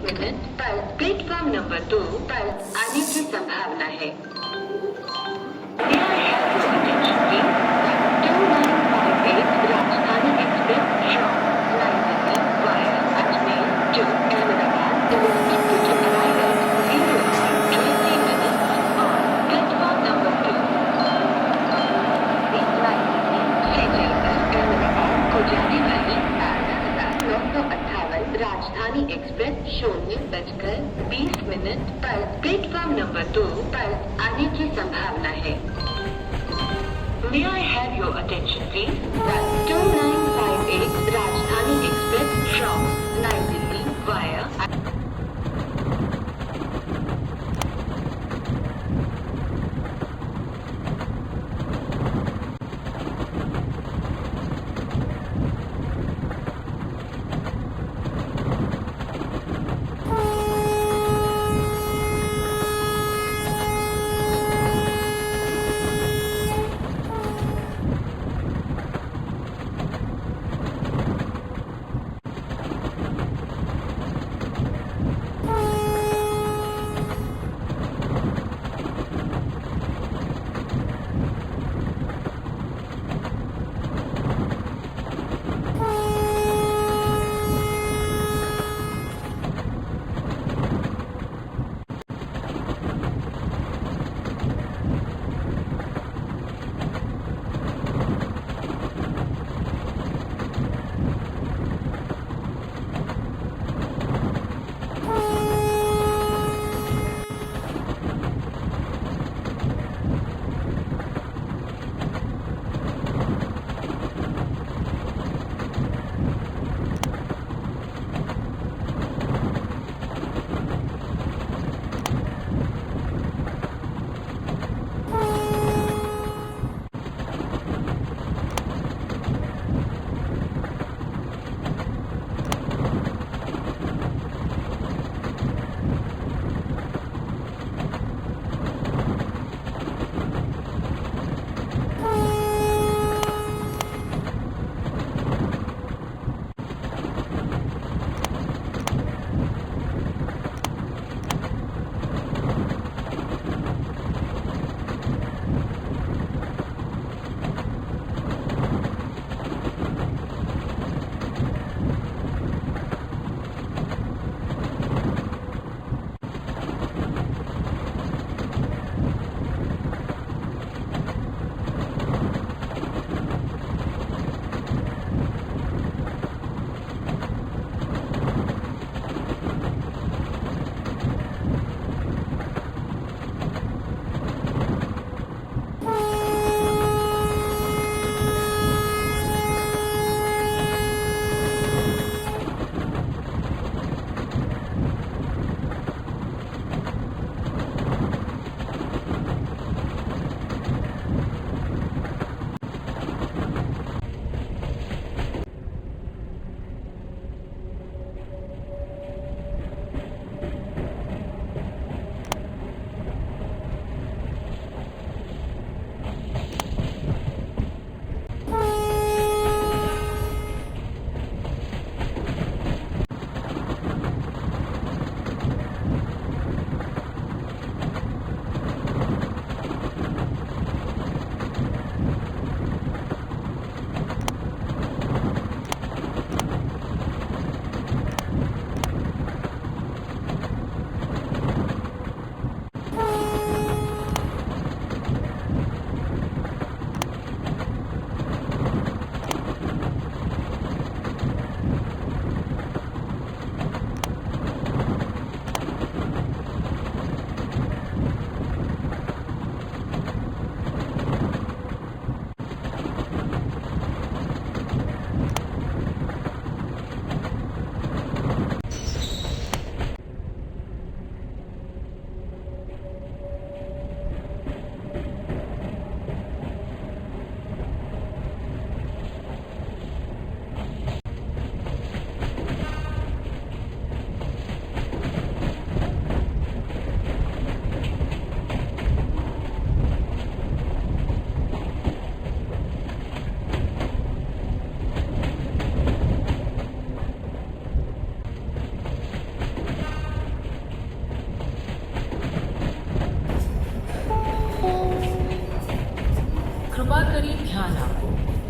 Minute पर platform number 2 पर आने की संभावना है। May I have your attention please? 2958 Rajdhani express from Nai Delhi via Ajmer to Ahmedabad is expected to arrive at 0 hour 20 minutes on platform number 2. इस Nai Delhi से चलकर अहमदाबाद को जाने वाली 958 राजधानी एक्सप्रेस 0:20 पर प्लेटफॉर्म नंबर 2 पर आने की संभावना है। May I have your attention please? 2958 Rajdhani express from Nai Delhi via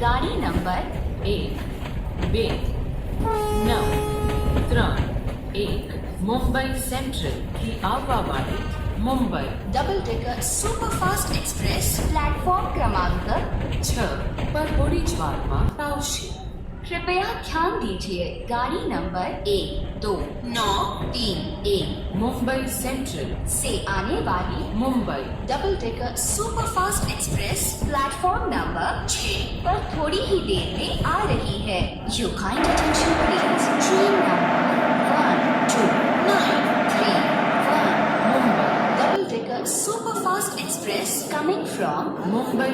ગાડી નંબર 1, 2, 9, 3, 1 મુંબઈ સેન્ટ્રલથી આવવાવાળી Mumbai double decker superfast express platform क्रमांक 6 પર થોડી જ વારમાં આવશે. कृपया ध्यान दीजिए गाड़ी नंबर 12931 मुंबई सेंट्रल से आने वाली Mumbai double decker superfast express platform number 6 पर थोड़ी ही देर में आ रही है. Your kind attention please. Train number 1291 Mumbai double decker superfast express coming from Mumbai